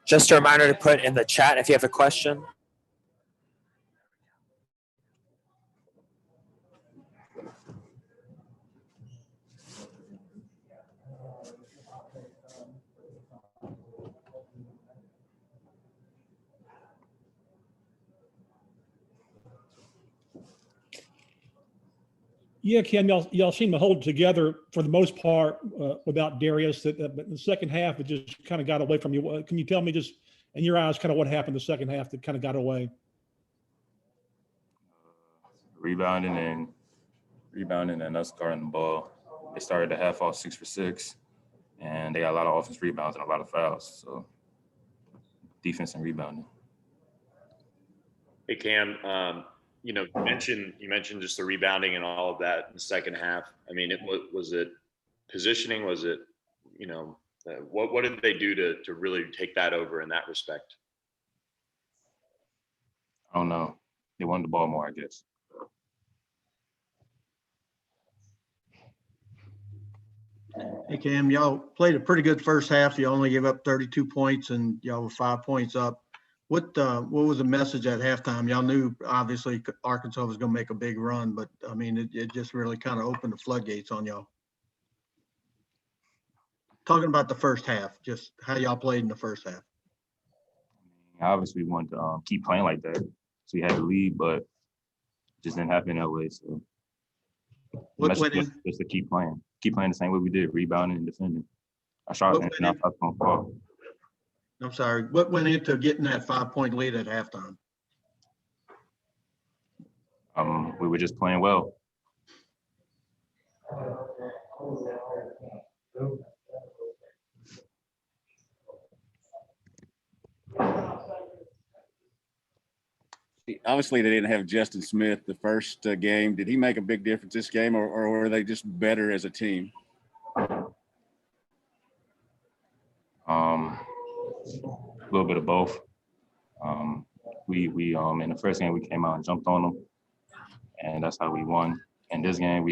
Just a reminder to put in the chat if you have a question. Yeah, Kim, y'all seem to hold together for the most part without Darius. But in the second half, it just kind of got away from you. Can you tell me just in your eyes kind of what happened the second half that kind of got away? Rebounding and us guarding the ball. They started the half off 6 for 6, and they got a lot of offensive rebounds and a lot of fouls. So defense and rebounding. Hey Cam, you mentioned just the rebounding and all of that in the second half. I mean, was it positioning? Was it, what did they do to really take that over in that respect? I don't know. They wanted the ball more, I guess. Hey Cam, y'all played a pretty good first half. You only gave up 32 points and y'all were 5 points up. What was the message at halftime? Y'all knew obviously Arkansas was going to make a big run, but I mean, it just really kind of opened the floodgates on y'all. Talking about the first half, just how y'all played in the first half. Obviously, we wanted to keep playing like that, so we had to lead, but it just didn't happen that way. So the message was just to keep playing the same way we did, rebounding and defending. Our shot and our shots don't fall. I'm sorry. What went into getting that 5-point lead at halftime? We were just playing well. Obviously, they didn't have Justin Smith the first game. Did he make a big difference this game, or were they just better as a team? A little bit of both. We in the first game we came out and jumped on them, and that's how we won. And this game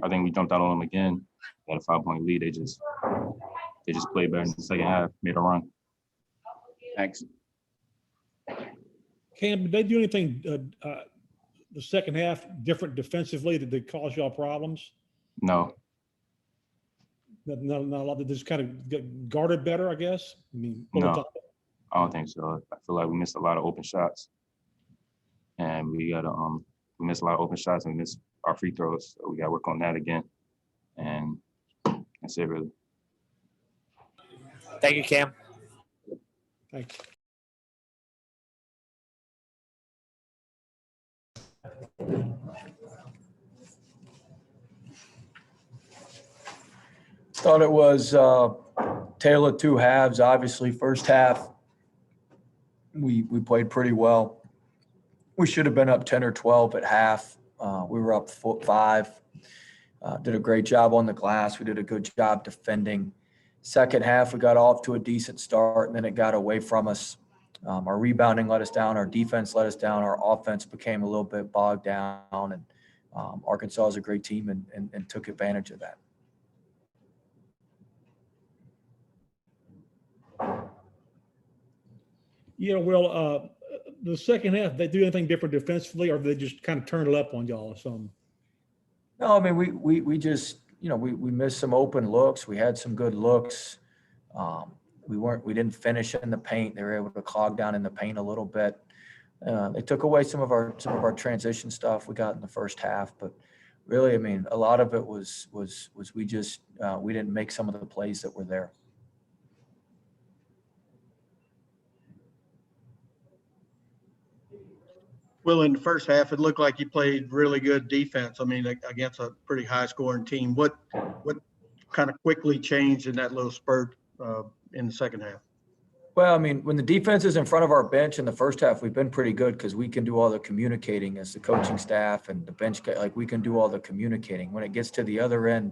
I think we jumped out on them again. They had a 5-point lead. They just played better in the second half, made a run. Thanks. Cam, did they do anything the second half different defensively that caused y'all problems? No. Not a lot. They just kind of get guarded better, I guess. I mean, no, I don't think so. I feel like we missed a lot of open shots, and we missed a lot of open shots and we missed our free throws. So we got to work on that again, and that's it, really. Thank you, Cam. Thanks. Thought it was tale of two halves. Obviously, first half we played pretty well. We should have been up 10 or 12 at half. We were up 5. Did a great job on the glass. We did a good job defending. Second half, we got off to a decent start, and then it got away from us. Our rebounding let us down. Our defense let us down. Our offense became a little bit bogged down, and Arkansas is a great team and took advantage of that. Yeah, well, the second half, they do anything different defensively, or they just kind of turn it up on y'all or something? No, I mean, we just, we missed some open looks. We had some good looks. We didn't finish in the paint. They were able to clog down in the paint a little bit. They took away some of our transition stuff we got in the first half, but really, I mean, a lot of it was we just we didn't make some of the plays that were there. Well, in the first half, it looked like you played really good defense. I mean, against a pretty high-scoring team. What kind of quickly changed in that little spurt in the second half? Well, I mean, when the defense is in front of our bench in the first half, we've been pretty good because we can do all the communicating as the coaching staff and the bench. Like, we can do all the communicating. When it gets to the other end,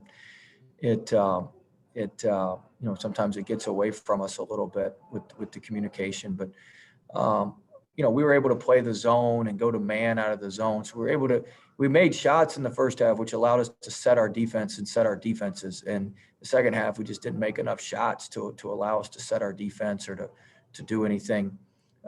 sometimes it gets away from us a little bit with the communication. But we were able to play the zone and go to man out of the zone. So we made shots in the first half, which allowed us to set our defense and set our defenses. And the second half, we just didn't make enough shots to allow us to set our defense or do anything.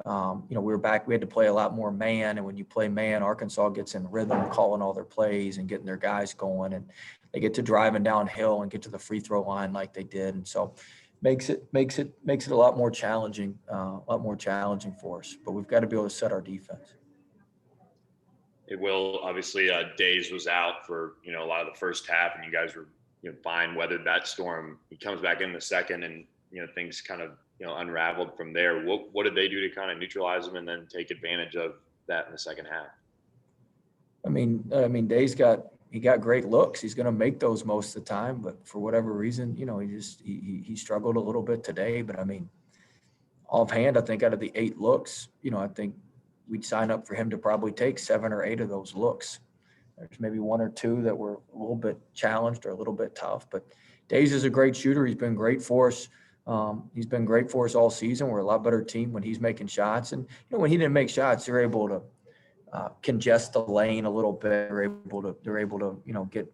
We were back, we had to play a lot more man. And when you play man, Arkansas gets in rhythm, calling all their plays and getting their guys going, and they get to driving downhill and get to the free throw line like they did. And so makes it a lot more challenging for us, but we've got to be able to set our defense. It will, obviously, Days was out for, a lot of the first half, and you guys were, fine, weathered that storm. He comes back in the second, and, things kind of, unraveled from there. What did they do to kind of neutralize him and then take advantage of that in the second half? I mean, Days got great looks. He's going to make those most of the time, but for whatever reason, he struggled a little bit today. But I mean, offhand, I think out of the 8 looks, I think we'd sign up for him to probably take 7 or 8 of those looks. There's maybe 1 or 2 that were a little bit challenged or a little bit tough, but Days is a great shooter. He's been great for us. He's been great for us all season. We're a lot better team when he's making shots. And, when he didn't make shots, they're able to congest the lane a little bit. They're able to, get,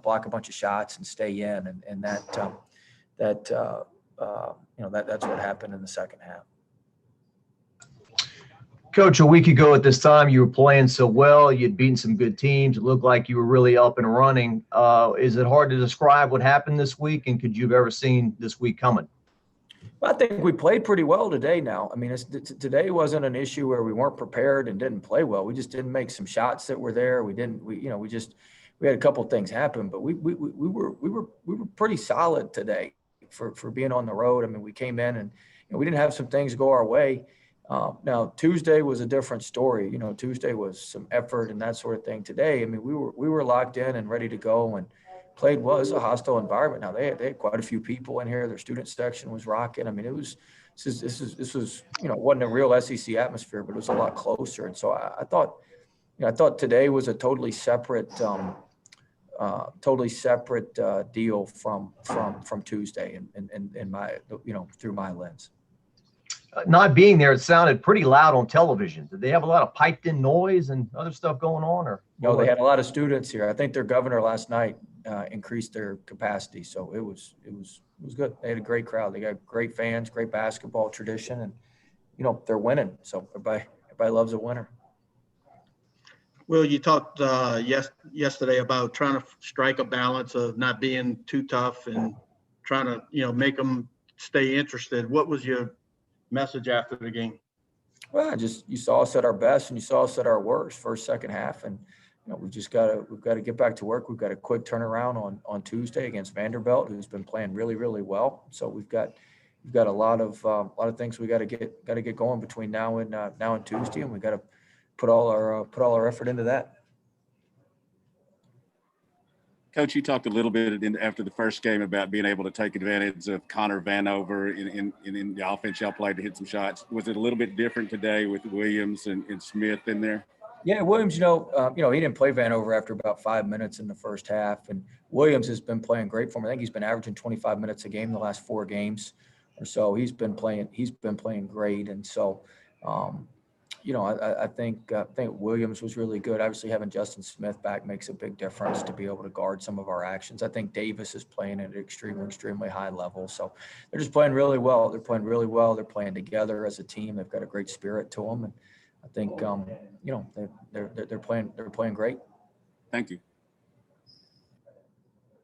block a bunch of shots and stay in. And that's what happened in the second half. Coach, a week ago at this time, you were playing so well. You'd beaten some good teams. It looked like you were really up and running. Is it hard to describe what happened this week, and could you have ever seen this week coming? Well, I think we played pretty well today now. I mean, today wasn't an issue where we weren't prepared and didn't play well. We just didn't make some shots that were there. We had a couple of things happen, but we were pretty solid today for being on the road. I mean, we came in and we didn't have some things go our way. Now Tuesday was a different story. Tuesday was some effort and that sort of thing. Today, I mean, we were locked in and ready to go and played well. It's a hostile environment. Now they had quite a few people in here. Their student section was rocking. I mean, this was it wasn't a real SEC atmosphere, but it was a lot closer. And so I thought today was a totally separate deal from Tuesday and my through my lens. Not being there, it sounded pretty loud on television. Did they have a lot of piped in noise and other stuff going on, or? No, they had a lot of students here. I think their governor last night increased their capacity, so it was good. They had a great crowd. They got great fans, great basketball tradition, and they're winning. So everybody loves a winner. Will, you talked yesterday about trying to strike a balance of not being too tough and trying to make them stay interested. What was your message after the game? Well, you saw us at our best and you saw us at our worst, first, second half. And, we've got to get back to work. We've got a quick turnaround on Tuesday against Vanderbilt, who's been playing really, really well. So we've got a lot of things we got to get going between now and Tuesday. And we got to put all our effort into that. Coach, you talked a little bit after the first game about being able to take advantage of Connor Vanover in the offense y'all played to hit some shots. Was it a little bit different today with Williams and Smith in there? Yeah, Williams, he didn't play Vanover after about 5 minutes in the first half, and Williams has been playing great for him. I think he's been averaging 25 minutes a game the last 4 games or so. He's been playing great, and so. I think Williams was really good. Obviously, having Justin Smith back makes a big difference to be able to guard some of our actions. I think Davis is playing at an extremely high level. So they're just playing really well. They're playing really well. They're playing together as a team. They've got a great spirit to them, and I think they're playing great. Thank you.